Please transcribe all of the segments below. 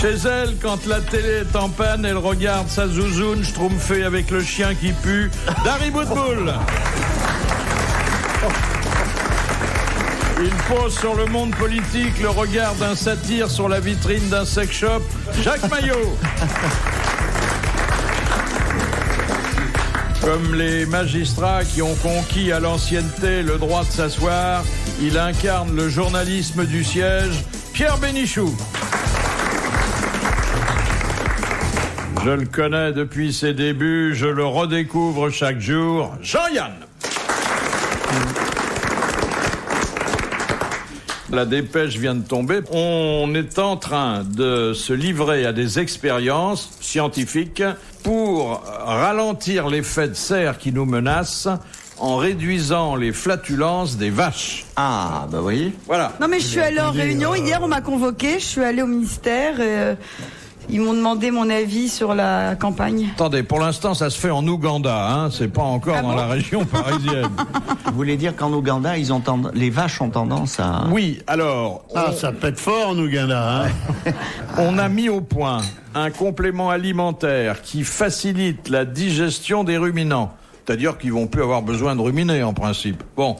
Chez elle, quand la télé est en panne, elle regarde sa zouzoune schtroumpfée avec le chien qui pue d'Harry Bootbull. Il pose sur le monde politique le regard d'un satyre sur la vitrine d'un sex shop, Jacques Maillot. Comme les magistrats qui ont conquis à l'ancienneté le droit de s'asseoir, il incarne le journalisme du siège, Pierre Bénichou. Je le connais depuis ses débuts, je le redécouvre chaque jour, Jean-Yann. La dépêche vient de tomber. On est en train de se livrer à des expériences scientifiques pour ralentir l'effet de serre qui nous menace en réduisant les flatulences des vaches. Ah, bah oui. Voilà. Non mais je suis allée en réunion, hier on m'a convoqué, je suis allée au ministère et ils m'ont demandé mon avis sur la campagne. Attendez, pour l'instant ça se fait en Ouganda, hein, c'est pas encore dans la région parisienne. Vous voulez dire qu'en Ouganda, les vaches ont tendance à... Oui, alors... ça pète fort en Ouganda, hein. On a mis au point un complément alimentaire qui facilite la digestion des ruminants. C'est-à-dire qu'ils vont plus avoir besoin de ruminer, en principe. Bon.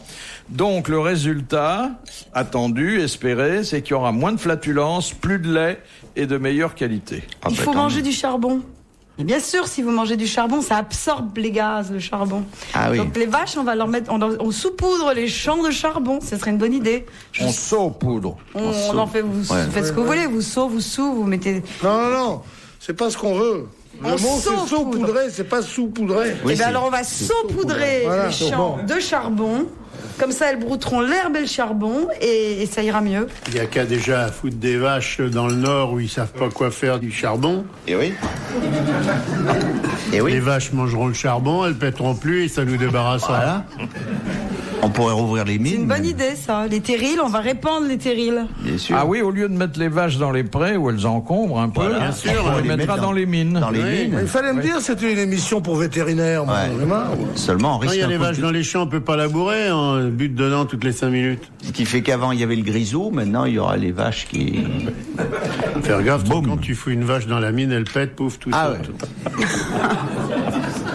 Donc, le résultat attendu, espéré, c'est qu'il y aura moins de flatulences, plus de lait et de meilleure qualité. Il faut manger du charbon. Et bien sûr, si vous mangez du charbon, ça absorbe les gaz, le charbon. Ah oui. Donc les vaches, on va leur mettre, on saupoudre les champs de charbon. Ce serait une bonne idée. On saupoudre. On en fait, vous faites ce que vous voulez. Vous vous mettez. Non, c'est pas ce qu'on veut. Le mot c'est saupoudrer, c'est pas saupoudrer. Oui, et bien alors on va saupoudrer les champs de charbon. Comme ça, elles brouteront l'herbe et le charbon et ça ira mieux. Il n'y a qu'à déjà foutre des vaches dans le Nord où ils savent pas quoi faire du charbon. Et oui. Et oui. Les vaches mangeront le charbon, elles pèteront plus et ça nous débarrassera. Voilà. On pourrait rouvrir les mines. C'est une bonne idée, ça. Les terrils, on va répandre les terrils. Bien sûr. Ah oui, au lieu de mettre les vaches dans les prés où elles encombrent un peu, Bien sûr, on les mettra dans les mines. Dans les mines. Il fallait me dire que c'était une émission pour vétérinaires. Moi, Seulement, on risque. Il y a les vaches dans les champs, on peut pas labourer, on bute dedans toutes les 5 minutes. Ce qui fait qu'avant, il y avait le grisou, maintenant, il y aura les vaches qui... Faire gaffe, quand tu fous une vache dans la mine, elle pète, pouf, tout ça. Ouais.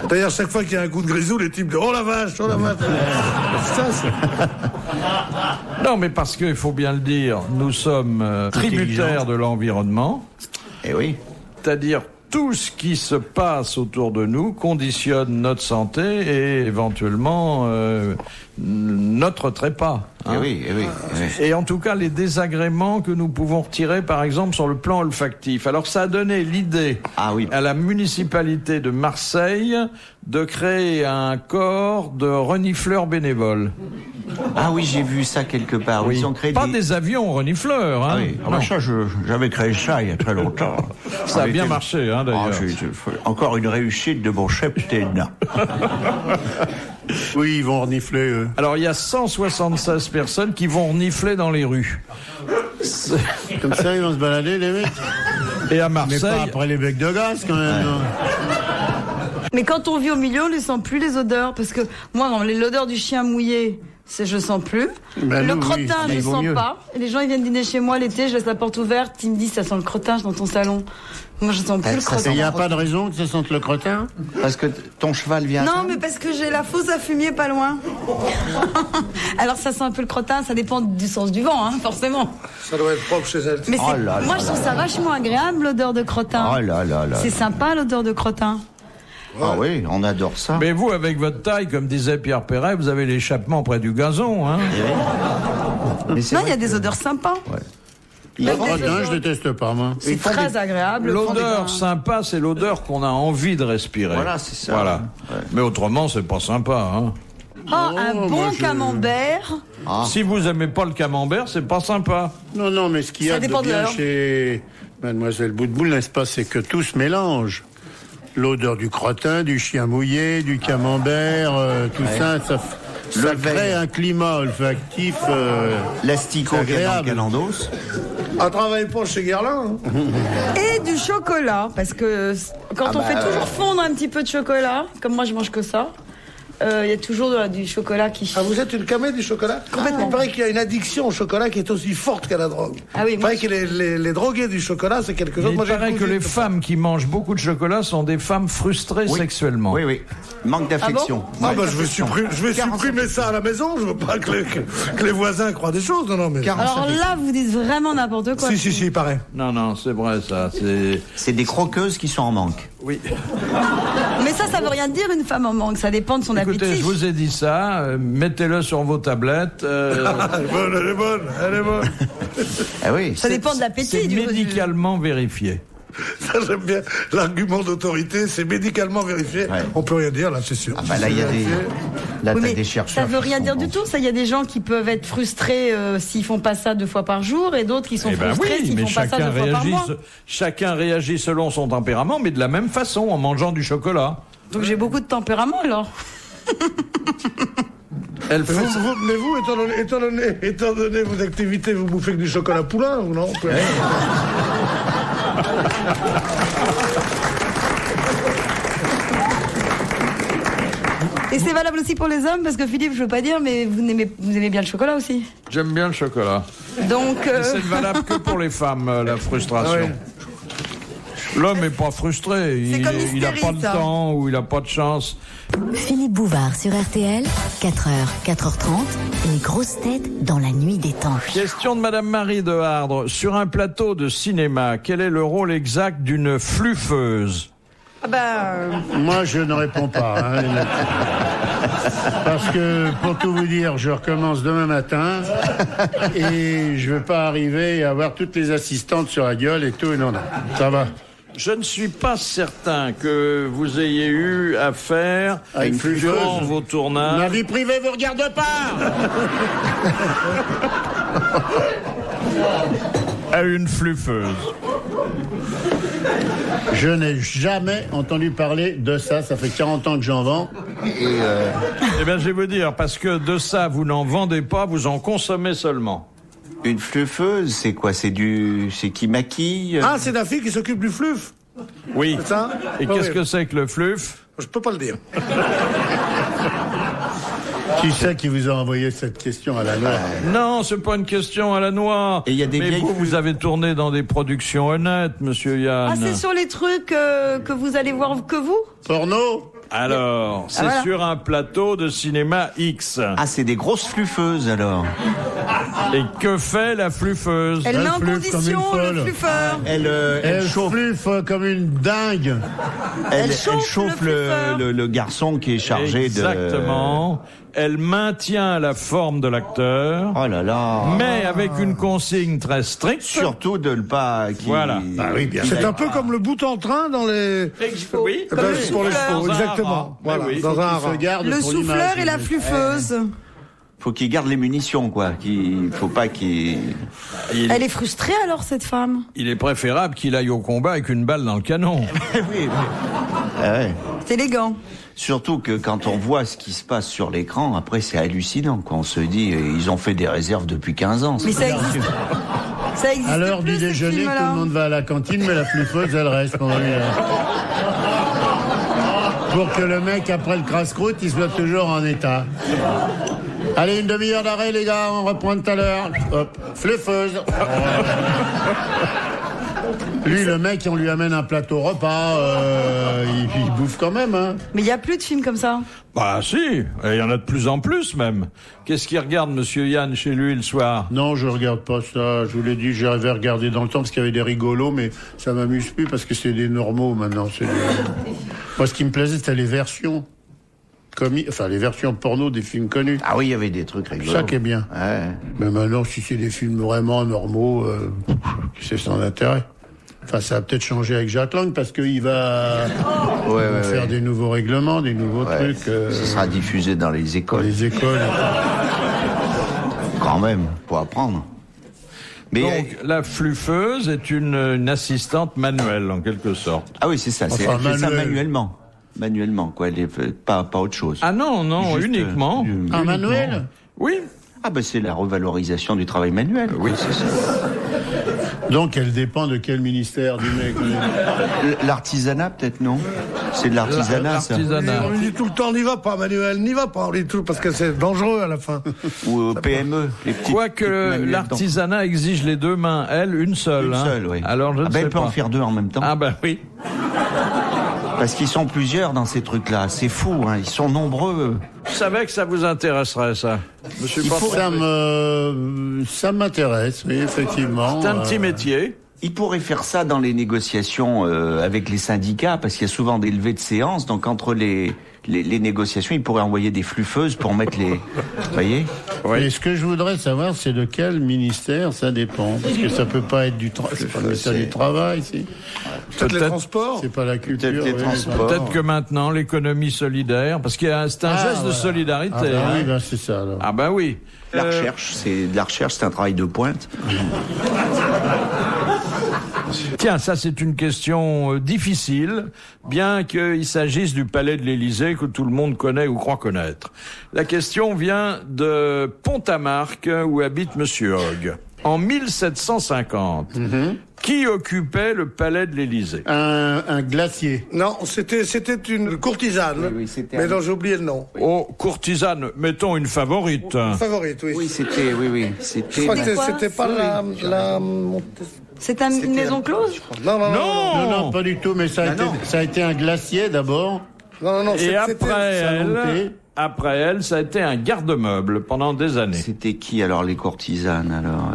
D'ailleurs, chaque fois qu'il y a un coup de grisou, les types disent « Oh la vache, oh la vache !» Ça, c'est... Non, mais parce qu'il faut bien le dire, nous sommes tributaires de l'environnement. Eh oui. C'est-à-dire, tout ce qui se passe autour de nous conditionne notre santé et éventuellement notre trépas. Hein. Eh oui. Et en tout cas, les désagréments que nous pouvons retirer, par exemple, sur le plan olfactif. Alors, ça a donné l'idée à la municipalité de Marseille de créer un corps de renifleurs bénévoles. Ah oui, j'ai vu ça quelque part. Oui. Ils ont créé pas des avions renifleurs. Hein. Ah oui. Ah bah ça, j'avais créé ça il y a très longtemps. Ça a bien marché, hein, d'ailleurs. Encore une réussite de mon capitaine. Oui, ils vont renifler, eux. Alors, il y a 176 personnes qui vont renifler dans les rues. Comme ça, ils vont se balader, les mecs. Et à Marseille... Mais pas après les becs de gaz, quand même. Mais quand on vit au milieu, on ne sent plus les odeurs. Parce que moi, l'odeur du chien mouillé, je sens plus. Le crottin, je ne sens pas. Et les gens, ils viennent dîner chez moi l'été, je laisse la porte ouverte, ils me disent, ça sent le crottin dans ton salon. Moi, je sens plus le crottin. Il n'y a pas de raison que ça sente le crottin? Parce que ton cheval vient... Non, mais parce que j'ai la fosse à fumier pas loin. Alors, ça sent un peu le crottin, ça dépend du sens du vent, hein, forcément. Ça doit être propre chez elle. Mais moi, je trouve ça vachement agréable, l'odeur de crottin. Oh là là là. C'est sympa, l'odeur de crottin. Ah oui, on adore ça. Mais vous, avec votre taille, comme disait Pierre Perret, vous avez l'échappement près du gazon, hein. Non, il y a des odeurs sympas. Ouais. Le crottin, je déteste pas, moi. C'est très agréable. L'odeur sympa, c'est l'odeur qu'on a envie de respirer. Voilà, c'est ça. Voilà. Ouais. Mais autrement, c'est pas sympa, hein. Un bon camembert. Si vous aimez pas le camembert, c'est pas sympa. Non, mais ce qu'il y a de bien chez Mademoiselle Boutboul, n'est-ce pas, c'est que tout se mélange. L'odeur du crottin, du chien mouillé, du camembert, tout ça crée un climat olfactif. L'asticot qui est dans le calendos. On travaille pas chez Guerlain. Et du chocolat, parce que quand on fait toujours fondre un petit peu de chocolat, comme moi je mange que ça, il y a toujours du chocolat qui... Ah, vous êtes une camée du chocolat? Complètement. Il paraît qu'il y a une addiction au chocolat qui est aussi forte qu'à la drogue. Ah oui, il paraît que les drogués du chocolat, c'est quelque chose... Il paraît que les femmes qui mangent beaucoup de chocolat sont des femmes frustrées sexuellement. Oui, oui. Manque d'affection. Ah bah, je vais supprimer ça à la maison. Je veux pas que les voisins croient des choses. Non, mais... Alors là, vous dites vraiment n'importe quoi. Si, il paraît. Non, c'est vrai, ça. C'est des croqueuses qui sont en manque. Oui. Mais ça veut rien dire, une femme en manque. Ça dépend de son appétit. Écoutez, je vous ai dit ça. Mettez-le sur vos tablettes. Elle est bonne. Ah oui. Ça dépend de l'appétit. C'est médicalement vérifié. Ça, j'aime bien. L'argument d'autorité, c'est médicalement vérifié. Ouais. On peut rien dire, là, c'est sûr. Ah bah là, il y a des... Là, oui, t'as des chercheurs. Ça veut rien dire du tout. Ça, il y a des gens qui peuvent être frustrés s'ils font pas ça 2 fois par jour, et d'autres qui sont frustrés s'ils font pas ça 2 fois par mois. Chacun réagit selon son tempérament, mais de la même façon, en mangeant du chocolat. Donc j'ai beaucoup de tempérament, alors. Mais vous, étant donné vos activités, vous bouffez que du chocolat poulain, ou non? Et c'est valable aussi pour les hommes, parce que Philippe, je veux pas dire, mais vous aimez bien le chocolat aussi. J'aime bien le chocolat. Donc. C'est valable que pour les femmes, la frustration. Ah ouais. L'homme n'est pas frustré. Il n'a pas le temps ou il n'a pas de chance. Philippe Bouvard sur RTL, 4h, 4h30, les grosses têtes dans la nuit des temps. Question de Madame Marie de Hardre. Sur un plateau de cinéma, quel est le rôle exact d'une fluffeuse? Moi, je ne réponds pas. Parce que, pour tout vous dire, je recommence demain matin et je ne veux pas arriver et avoir toutes les assistantes sur la gueule et tout. Non, ça va. Je ne suis pas certain que vous ayez eu affaire durant vos tournages. Ma vie privée vous regarde pas. À une fluffeuse. Je n'ai jamais entendu parler de ça. Ça fait 40 ans que j'en vends. Eh bien, je vais vous dire, parce que de ça, vous n'en vendez pas, vous en consommez seulement. Une fluffeuse, c'est quoi? C'est qui maquille? Ah, c'est la fille qui s'occupe du fluff. Oui. C'est ça? Et qu'est-ce que c'est que le fluff? Je peux pas le dire. Qui c'est qui vous a envoyé cette question à la noix? Non, c'est pas une question à la noix. Et il y a des mais vous avez tourné dans des productions honnêtes, monsieur Yann. Ah, c'est sur les trucs que vous allez voir que vous? Porno? Alors, c'est sur un plateau de cinéma X. Ah, c'est des grosses fluffeuses, alors. Et que fait la fluffeuse? Elle met en condition le fluffeur. Elle fluffe comme une dingue. Elle chauffe le garçon qui est chargé Exactement. Elle maintient la forme de l'acteur. Oh là là. Mais avec une consigne très stricte. Surtout de ne pas... Voilà. Ah oui, bien. C'est un peu comme le bout en train dans les... Oui. Pour les chevaux, exactement. Voilà, dans un haras. Le souffleur et la fluffeuse. Faut qu'il garde les munitions, quoi. Faut pas qu'il... Elle est frustrée, alors, cette femme? Il est préférable qu'il aille au combat avec une balle dans le canon. Oui. Ah ouais. C'est élégant. Surtout que quand on voit ce qui se passe sur l'écran, après c'est hallucinant, quoi. On se dit, ils ont fait des réserves depuis 15 ans. Mais ça existe. Ça existe. À l'heure du déjeuner, tout le monde va à la cantine, mais la fluffeuse, elle reste. Pour que le mec, après le crasse-croûte, il soit toujours en état. Allez, une demi-heure d'arrêt, les gars, on reprend tout à l'heure. Hop, fluffeuse. Lui, le mec, on lui amène un plateau repas, il bouffe quand même, hein. Mais il n'y a plus de films comme ça. Bah si, il y en a de plus en plus même. Qu'est-ce qu'il regarde, monsieur Yann, chez lui le soir? Non, je regarde pas ça. Je vous l'ai dit, j'avais regardé dans le temps parce qu'il y avait des rigolos, mais ça m'amuse plus parce que c'est des normaux maintenant. Moi, ce qui me plaisait, c'était les versions. Les versions porno des films connus. Ah oui, il y avait des trucs rigolos. Ça qui est bien. Ouais. Mais maintenant, si c'est des films vraiment normaux, c'est sans intérêt. Enfin, ça va peut-être changer avec Jacques Lang parce qu'il va faire des nouveaux règlements, des nouveaux trucs. Ça sera diffusé dans les écoles. Les écoles. Quand même, pour apprendre. Mais donc, la fluffeuse est une assistante manuelle, en quelque sorte. Ah oui, c'est ça. Elle fait ça manuellement. Manuellement, quoi. Elle est pas autre chose. Ah non, juste, uniquement. Un manuel? Oui. Ah ben c'est la revalorisation du travail manuel. Oui, c'est ça. Donc elle dépend de quel ministère du mec? L'artisanat peut-être, non? C'est de l'artisanat, ça. On lui dit tout le temps, n'y va pas, Manuel, n'y va pas. On lui dit tout parce que c'est dangereux à la fin. Ou PME. Quoique l'artisanat exige les deux mains, elle, une seule. Une seule, oui. Alors, je ne sais elle peut pas. en faire deux en même temps. Ah ben oui. Parce qu'ils sont plusieurs dans ces trucs-là. C'est fou, hein. Ils sont nombreux. Je savais que ça vous intéresserait, ça. Monsieur Ça m'intéresse, oui, effectivement. C'est un petit métier. Ils pourraient faire ça dans les négociations avec les syndicats, parce qu'il y a souvent des levées de séance. Donc entre les négociations, ils pourraient envoyer des fluffeuses pour mettre les... Vous voyez ? Oui. Et ce que je voudrais savoir, c'est de quel ministère ça dépend. Parce que ça peut pas être du ministère du Travail, si. Peut-être les transports. C'est pas la culture. Peut-être les transports. Peut-être que maintenant, l'économie solidaire, parce qu'il y a c'est un geste de solidarité. Oui, ben c'est ça, alors. Ah ben oui. La recherche, c'est un travail de pointe. Tiens, ça c'est une question difficile, bien qu'il s'agisse du palais de l'Élysée que tout le monde connaît ou croit connaître. La question vient de Pont-à-Marc, où habite Monsieur Hogg. En 1750, qui occupait le palais de l'Élysée ? Un glacier. Non, c'était une courtisane. Oui, c'était mais non, j'ai oublié le nom. Oh, courtisane, mettons une favorite. Favorite, oui. Oui, c'était... Je crois que c'était pas la... C'est une maison close ? Non. Non, pas du tout, mais ça a été un glacier d'abord. Non, Et après elle, ça a été un garde-meuble pendant des années. C'était qui, alors, les courtisanes, alors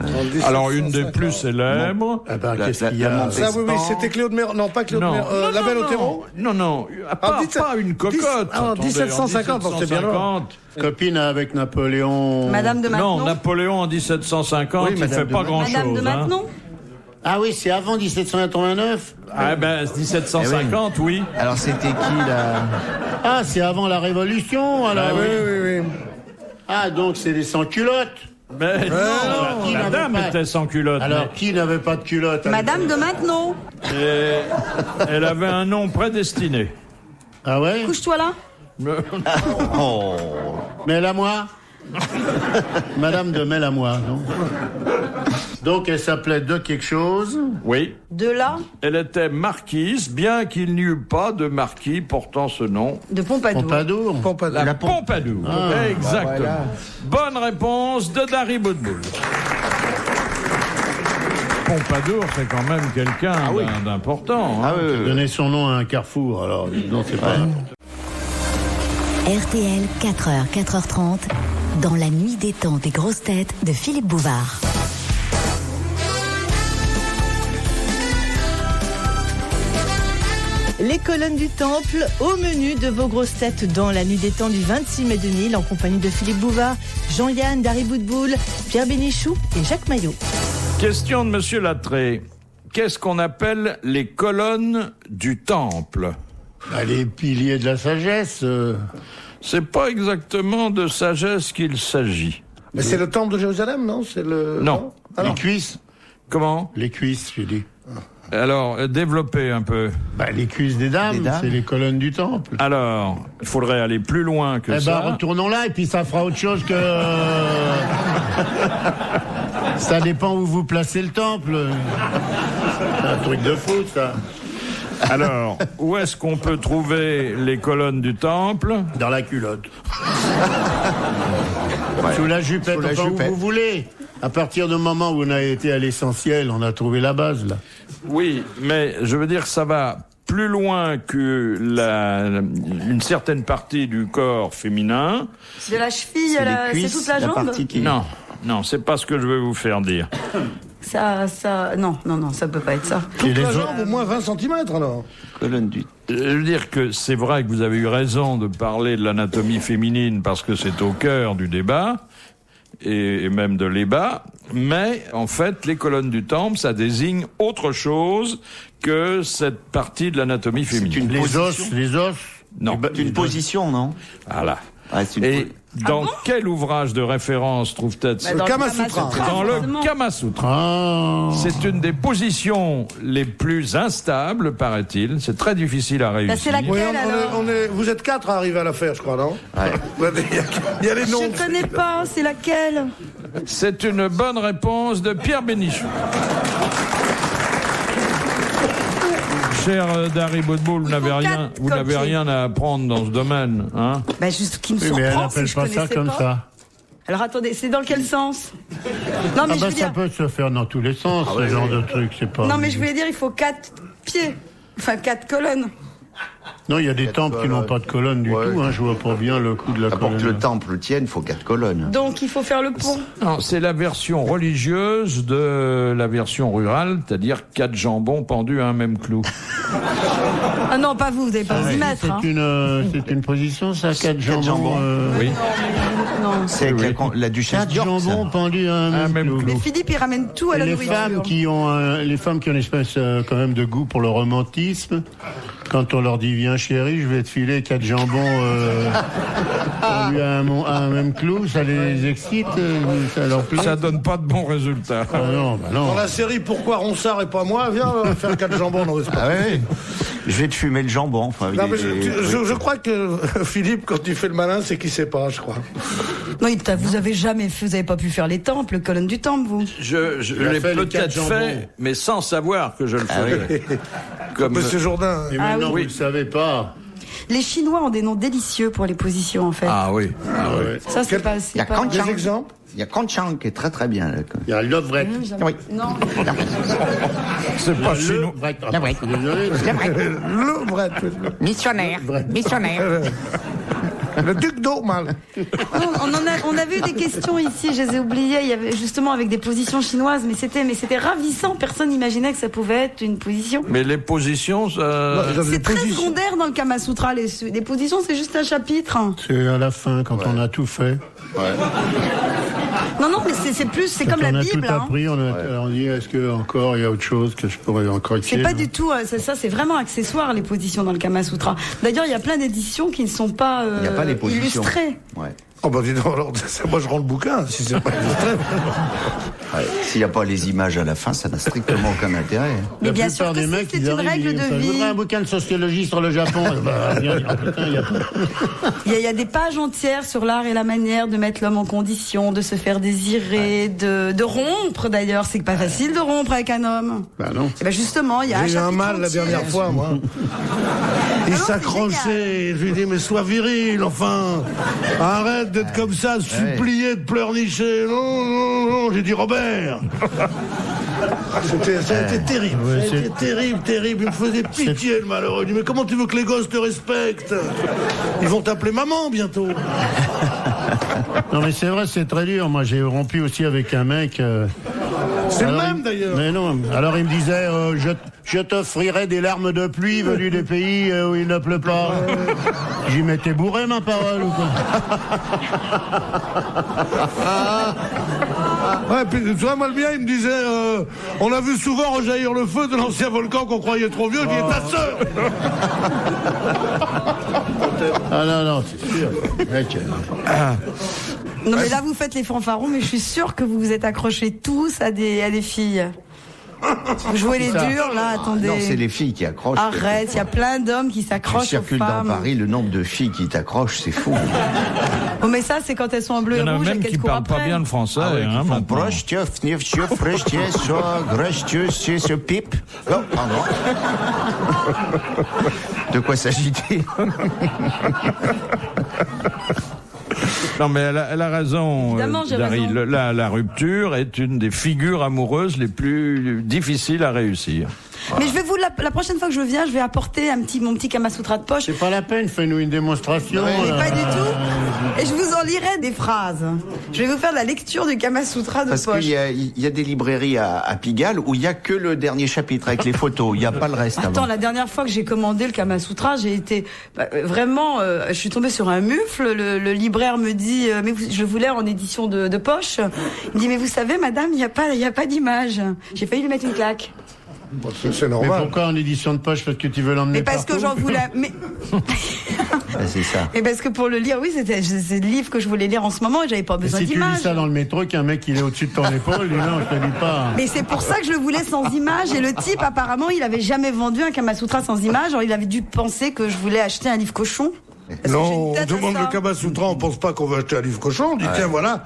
Alors, une des plus célèbres... Qu'est-ce qu'il y a ? Ça, oui, c'était Claude Méron. Non, pas Claude Méron. La Belle Otero ? Non, pas une cocotte. En 1750, c'est bien loin. Copine avec Napoléon. Madame de Maintenon ? Non, Napoléon en 1750, il fait pas grand-chose. Madame de Maintenon ? Ah oui, c'est avant 1789. Ah ben, 1750, oui. Alors, c'était qui, là Ah, c'est avant la Révolution, alors. Oui. Ah, donc c'est des sans-culottes. Mais non, la dame était sans culotte. Alors, qui n'avait pas de culotte ? Madame de Maintenon ? Elle avait un nom prédestiné. Ah ouais ? Couche-toi là ? Mêle-à-moi. Madame de Mêle-à-moi, non ? Donc, elle s'appelait de quelque chose. Oui. De là ? Elle était marquise, bien qu'il n'y eut pas de marquis portant ce nom. De Pompadour. La Pompadour. Exactement. Bonne réponse de Dari Boudboul. Pompadour, c'est quand même quelqu'un d'important. Hein. Donner son nom à un carrefour, alors. Non, c'est pas... RTL, 4h, 4h30, dans la nuit des temps des grosses têtes de Philippe Bouvard. Les colonnes du Temple au menu de vos grosses têtes dans la nuit des temps du 26 mai 2000 en compagnie de Philippe Bouvard, Jean-Yann, Dari Boudboul, Pierre Bénichou et Jacques Maillot. Question de Monsieur Lattré. Qu'est-ce qu'on appelle les colonnes du Temple ? Les piliers de la sagesse. C'est pas exactement de sagesse qu'il s'agit. Mais c'est le temple de Jérusalem, non ? C'est le... Non. Les cuisses. Comment ? Les cuisses, j'ai dit. Alors, développez un peu. Les cuisses des dames, c'est les colonnes du temple. Alors, il faudrait aller plus loin que ça. Retournons là et puis ça fera autre chose que... Ça dépend où vous placez le temple. C'est un truc de fou, ça. Alors, où est-ce qu'on peut trouver les colonnes du temple ? Dans la culotte. Sous la jupette, où vous voulez. À partir du moment où on a été à l'essentiel, on a trouvé la base, là. Oui, mais je veux dire, ça va plus loin que une certaine partie du corps féminin. De la cheville c'est toute la jambe ? Non, c'est pas ce que je veux vous faire dire. Non, ça peut pas être ça. Toute la jambe, au moins 20 cm, alors. Colonne du... Je veux dire que c'est vrai que vous avez eu raison de parler de l'anatomie féminine parce que c'est au cœur du débat. Et même de l'ébat, mais en fait, les colonnes du temple, ça désigne autre chose que cette partie de l'anatomie féminine. Les os. Non. C'est une position, non ? Voilà. Et dans quel ouvrage de référence trouve-t-elle ça ? Le Kama Sutra. Dans le Kama Sutra. C'est une des positions les plus instables, paraît-il. C'est très difficile à réussir. C'est laquelle, alors ? Vous êtes 4 à arriver à la faire, je crois, non ? Il y a les noms. Je connais pas, c'est laquelle ? C'est une bonne réponse de Pierre Bénichou. Cher Dari Boudboul, vous n'avez rien à apprendre dans ce domaine, hein? Bah, juste ce qui me Oui, surprend, mais elle c'est n'appelle que je pas ça connaissais comme pas. ça. Alors attendez, c'est dans quel sens? Non, mais je veux ça dire... peut se faire dans tous les sens, ce genre de truc, c'est pas... Non, mais je voulais dire, il faut 4 pieds. Enfin, 4 colonnes. Non, il y a des temples qui n'ont pas de colonne du tout, hein, je vois pas bien le coup de la colonne. Pour que le temple tienne, il faut 4 colonnes. Donc, il faut faire le pont. Non, c'est la version religieuse de la version rurale, c'est-à-dire 4 jambons pendus à un même clou. Ah non, pas vous n'allez pas vous y mettre. C'est une position, ça, 4 jambons. Oui. Non. C'est avec la duchesse 4 d'York, ça. jambons pendus à un même clou. Mais Philippe, il ramène tout à la les nourriture. femmes qui ont une espèce quand même de goût pour le romantisme, quand on leur dit viens chérie, je vais te filer 4 jambons pendus à un même clou, ça les excite, ça leur plaît. Ça donne pas de bons résultats. Ah non, bah non. Dans la série Pourquoi Ronsard et pas moi, viens on va faire 4 jambons dans l'espace. Ah ouais. Je vais te fumer le jambon. Enfin, Non, mais je crois que Philippe, quand il fait le malin, c'est qu'il sait pas, je crois. Non, vous avez pas pu faire les temples, colonne du temple, vous. Je l'ai peut-être fait, mais sans savoir que je le faisais. Comme Monsieur Jourdain. Et maintenant, oui. vous le savez pas. Les Chinois ont des noms délicieux pour les positions, en fait. Ah oui. Ouais. Ça, c'est pas... Il y a pas... Des exemples. Il y a Kanchang qui est très très bien. Là. Il y a Lovret. Oui. Non. C'est pas chinois. Lovret. Le vrai. Missionnaire. Le duc d'Aumale. On avait eu des questions ici, je les ai oubliées. Il y avait justement avec des positions chinoises, mais c'était ravissant. Personne n'imaginait que ça pouvait être une position. Mais les positions, C'est très secondaire dans le Kama Sutra. Les positions, c'est juste un chapitre. C'est à la fin, quand on a tout fait. Non, mais c'est comme la Bible. On a tout appris, on dit est-ce que encore il y a autre chose que je pourrais encore écrire. C'est pas du tout, ça c'est vraiment accessoire les positions dans le Kama Sutra. D'ailleurs, il y a plein d'éditions qui ne sont pas, il y a pas les positions. illustrées. Ouais. Oh bah dis donc, alors, moi je rends le bouquin, si c'est pas illustré. Ouais. S'il n'y a pas les images à la fin, ça n'a strictement aucun intérêt. Mais la bien plupart sûr que des mecs, c'est ils une règle de Je vie. voudrais un bouquin de sociologie sur le Japon. Il y a des pages entières sur l'art et la manière de mettre l'homme en condition, de se faire désirer, de rompre d'ailleurs. C'est pas facile de rompre avec un homme. Bah non. Et ben justement, il y a J'ai eu un mal la entier. dernière fois, moi. Il s'accrochait, je lui ai dit, mais sois viril, enfin. Arrête d'être comme ça, supplier, de pleurnicher. Non. J'ai dit, Robert. Ça a été terrible. Ouais, ça a été terrible. Il me faisait pitié, le malheureux. Il dit, mais comment tu veux que les gosses te respectent? Ils vont t'appeler maman bientôt. Non mais c'est vrai, c'est très dur. Moi j'ai rompu aussi avec un mec. C'est le même d'ailleurs. Mais non. Alors il me disait, je t'offrirai des larmes de pluie venues des pays où il ne pleut pas. J'y m'étais bourré ma parole ou quoi? Ouais, puis tu vois, moi le bien, il me disait, on a vu souvent rejaillir le feu de l'ancien volcan qu'on croyait trop vieux. Je dis, ta sœur. Ah non, c'est sûr. Mec. Non mais là vous faites les fanfarons, mais je suis sûre que vous vous êtes accrochés tous à des filles. Vous jouez les durs là, attendez. Non, c'est les filles qui accrochent. Arrête, il y a plein d'hommes qui Tu s'accrochent aux circules femmes. dans Paris, le nombre de filles qui t'accrochent, c'est fou. Oh mais ça c'est quand elles sont en bleu il y et en a rouge et même qu'elles qui courent parlent pas après. bien le français. Qui Hein, font maintenant. proche, ce pipe. Oh, pardon. De quoi s'agit-il? Non, mais elle a raison, Évidemment, j'ai Dari. raison. La rupture est une des figures amoureuses les plus difficiles à réussir. Mais je vais la prochaine fois que je viens, je vais apporter mon petit Kama Sutra de poche. C'est pas la peine, fais-nous une démonstration. Mais pas du tout. Et je vous en lirai des phrases. Je vais vous faire la lecture du Kama Sutra de Parce poche. qu'il y a des librairies à Pigalle où il n'y a que le dernier chapitre avec les photos. Il n'y a pas le reste. Attends, avant. la dernière fois que j'ai commandé le Kama Sutra, j'ai été vraiment, je suis tombée sur un mufle. Le libraire me dit, je voulais en édition de poche. Il me dit, mais vous savez, madame, il y a pas d'image. J'ai failli lui mettre une claque. Bon, c'est Mais normal. pourquoi en édition de poche? Parce que tu veux l'emmener Mais parce que partout. j'en voulais. Mais C'est ça. et parce que pour le lire, oui, c'est le livre que je voulais lire en ce moment et j'avais pas Et besoin si tu d'images. lis ça dans le métro, qu'un mec il est au-dessus de ton épaule, dis non, je te dis pas. Mais c'est pour ça que je le voulais sans image. Et le type, apparemment, il avait jamais vendu un Kama Sutra sans image. Alors il avait dû penser que je voulais acheter un livre cochon. Non, on demande le Kama Sutra, on pense pas qu'on va acheter un livre cochon, on dit tiens voilà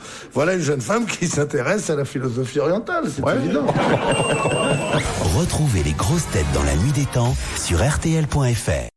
une jeune femme qui s'intéresse à la philosophie orientale, c'est évident. Retrouvez les grosses têtes dans la nuit des temps sur RTL.fr.